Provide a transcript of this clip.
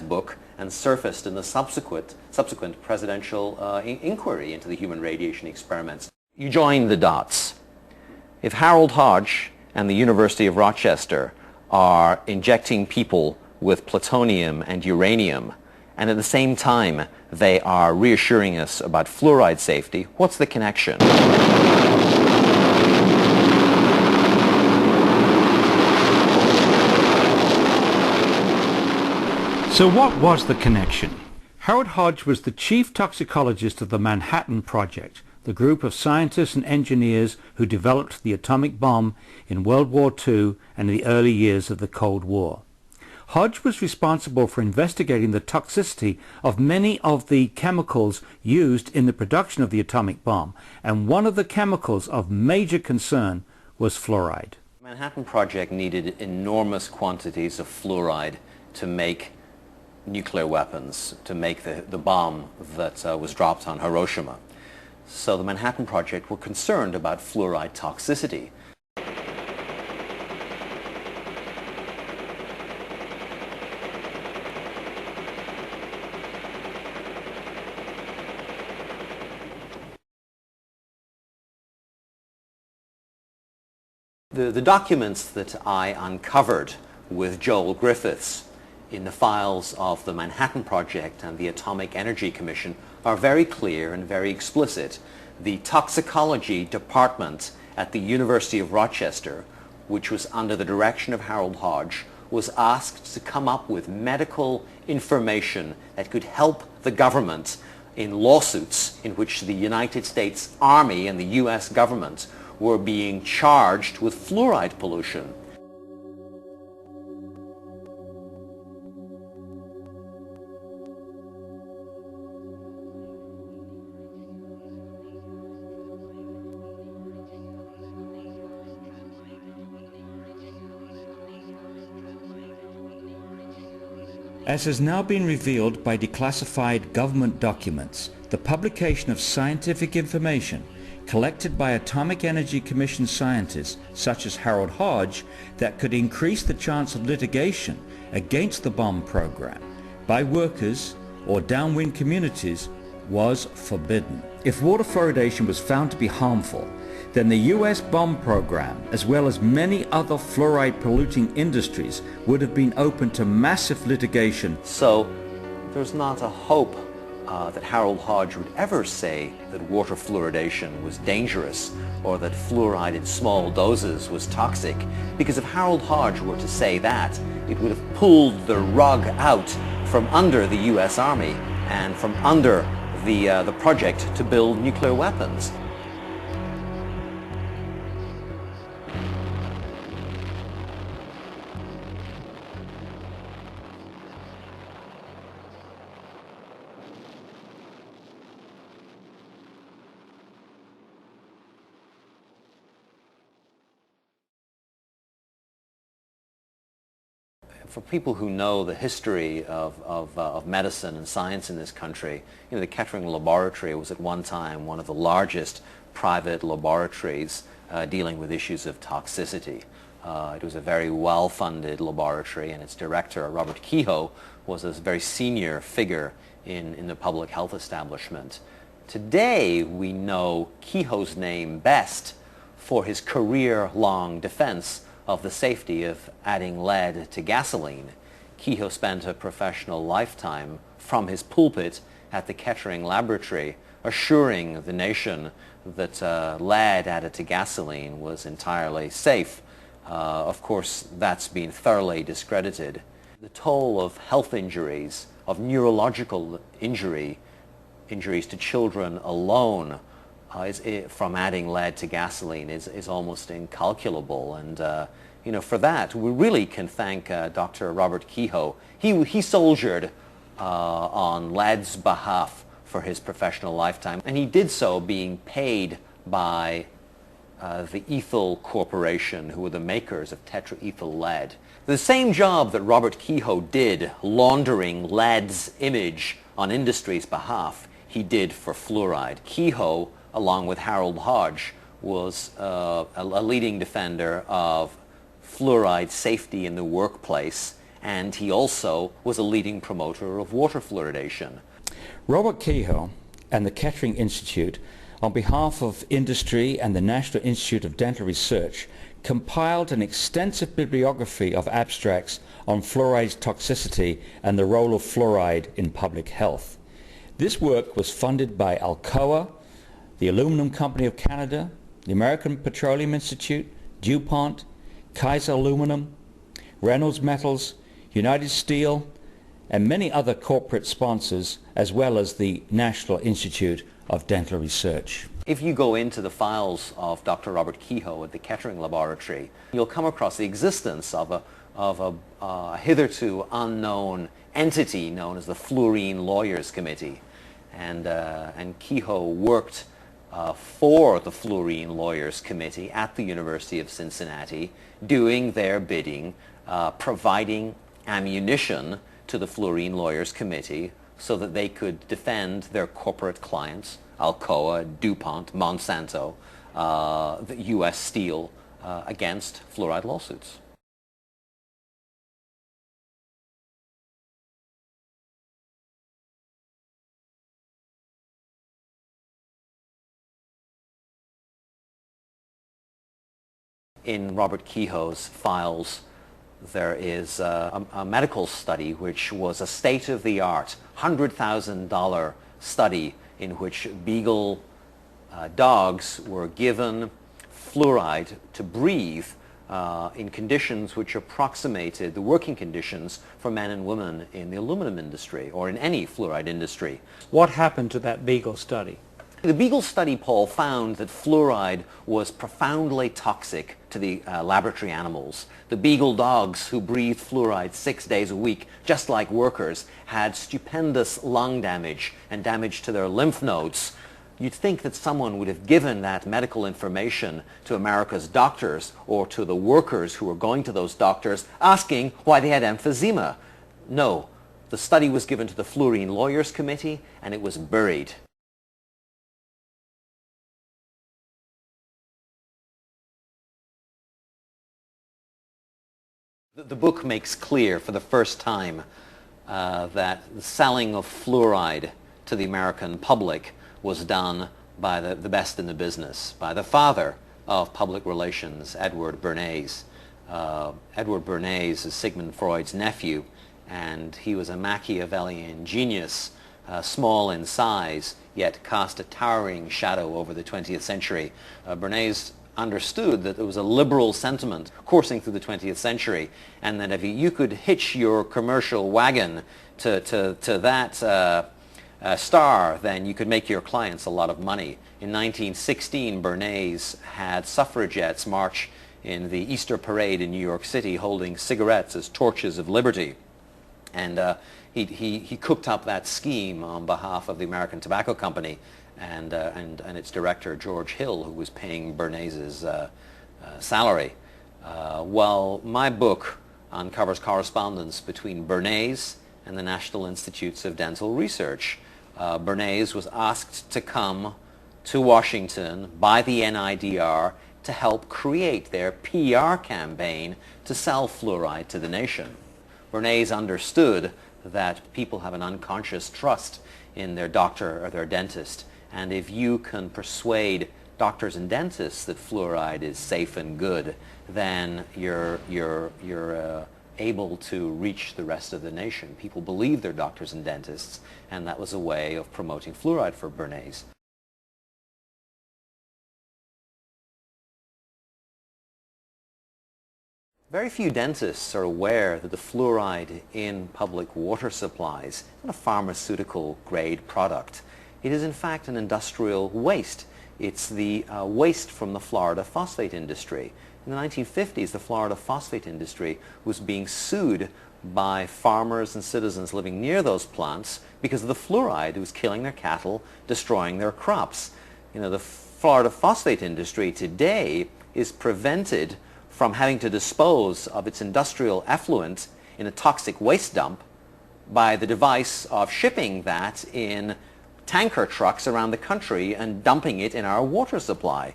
that book and surfaced in the subsequent presidential inquiry into the human radiation experiments. You join the dots. If Harold Hodge and the University of Rochester are injecting people with plutonium and uranium, and at the same time they are reassuring us about fluoride safety, what's the connection? So what was the connection? Harold Hodge was the chief toxicologist of the Manhattan Project, the group of scientists and engineers who developed the atomic bomb in World War II and in the early years of the Cold War. Hodge was responsible for investigating the toxicity of many of the chemicals used in the production of the atomic bomb, and one of the chemicals of major concern was fluoride. The Manhattan Project needed enormous quantities of fluoride to make nuclear weapons, to make the bomb that was dropped on Hiroshima. So the Manhattan Project were concerned about fluoride toxicity. The documents that I uncovered with Joel Griffiths in the files of the Manhattan Project and the Atomic Energy Commission are very clear and very explicit. The toxicology department at the University of Rochester, which was under the direction of Harold Hodge, was asked to come up with medical information that could help the government in lawsuits in which the United States Army and the US government were being charged with fluoride pollution. As has now been revealed by declassified government documents, the publication of scientific information collected by Atomic Energy Commission scientists such as Harold Hodge that could increase the chance of litigation against the bomb program by workers or downwind communities was forbidden. If water fluoridation was found to be harmful, then the US bomb program, as well as many other fluoride polluting industries, would have been open to massive litigation. So there's not a hope that Harold Hodge would ever say that water fluoridation was dangerous or that fluoride in small doses was toxic, because if Harold Hodge were to say that, it would have pulled the rug out from under the US Army and from under the project to build nuclear weapons. For people who know the history of medicine and science in this country, the Kettering Laboratory was at one time one of the largest private laboratories dealing with issues of toxicity. It was a very well-funded laboratory, and its director, Robert Kehoe, was a very senior figure in the public health establishment. Today, we know Kehoe's name best for his career-long defense of the safety of adding lead to gasoline. Kehoe spent a professional lifetime from his pulpit at the Kettering Laboratory assuring the nation that lead added to gasoline was entirely safe. Of course, that's been thoroughly discredited. The toll of health injuries, of neurological injuries to children alone from adding lead to gasoline is almost incalculable, and for that we really can thank Dr. Robert Kehoe. He soldiered on lead's behalf for his professional lifetime, and he did so being paid by the Ethyl Corporation, who were the makers of tetraethyl lead. The same job that Robert Kehoe did laundering lead's image on industry's behalf, he did for fluoride. Kehoe, along with Harold Hodge, was a leading defender of fluoride safety in the workplace and he also was a leading promoter of water fluoridation. Robert Kehoe and the Kettering Institute, on behalf of industry and the National Institute of Dental Research, compiled an extensive bibliography of abstracts on fluoride's toxicity and the role of fluoride in public health. This work was funded by Alcoa, the Aluminum Company of Canada, the American Petroleum Institute, DuPont, Kaiser Aluminum, Reynolds Metals, United Steel, and many other corporate sponsors, as well as the National Institute of Dental Research. If you go into the files of Dr. Robert Kehoe at the Kettering Laboratory, you'll come across the existence of a hitherto unknown entity known as the Fluorine Lawyers Committee. And Kehoe worked for the Fluorine Lawyers Committee at the University of Cincinnati, doing their bidding, providing ammunition to the Fluorine Lawyers Committee so that they could defend their corporate clients, Alcoa, DuPont, Monsanto, the U.S. Steel, against fluoride lawsuits. In Robert Kehoe's files, there is a medical study which was a state-of-the-art $100,000 study in which beagle dogs were given fluoride to breathe in conditions which approximated the working conditions for men and women in the aluminum industry or in any fluoride industry. What happened to that beagle study? The beagle study, Paul, found that fluoride was profoundly toxic to the laboratory animals. The beagle dogs who breathed fluoride 6 days a week, just like workers, had stupendous lung damage and damage to their lymph nodes. You'd think that someone would have given that medical information to America's doctors or to the workers who were going to those doctors asking why they had emphysema. No, the study was given to the Fluorine Lawyers Committee and it was buried. The book makes clear for the first time that the selling of fluoride to the American public was done by the best in the business, by the father of public relations, Edward Bernays. Edward Bernays is Sigmund Freud's nephew, and he was a Machiavellian genius, small in size, yet cast a towering shadow over the 20th century. Bernays understood that there was a liberal sentiment coursing through the 20th century, and that if you could hitch your commercial wagon to that star, then you could make your clients a lot of money. In 1916, Bernays had suffragettes march in the Easter parade in New York City holding cigarettes as torches of liberty. And he cooked up that scheme on behalf of the American Tobacco Company and its director, George Hill, who was paying Bernays's salary. Well, my book uncovers correspondence between Bernays and the National Institutes of Dental Research. Bernays was asked to come to Washington by the NIDR to help create their PR campaign to sell fluoride to the nation. Bernays understood that people have an unconscious trust in their doctor or their dentist, and if you can persuade doctors and dentists that fluoride is safe and good, then you're able to reach the rest of the nation. People believe their doctors and dentists, and that was a way of promoting fluoride for Bernays. Very few dentists are aware that the fluoride in public water supplies is not a pharmaceutical grade product. It is in fact an industrial waste. It's the waste from the Florida phosphate industry. In the 1950s, the Florida phosphate industry was being sued by farmers and citizens living near those plants because of the fluoride. It was killing their cattle, destroying their crops. You know, the Florida phosphate industry today is prevented from having to dispose of its industrial effluent in a toxic waste dump by the device of shipping that in tanker trucks around the country and dumping it in our water supply.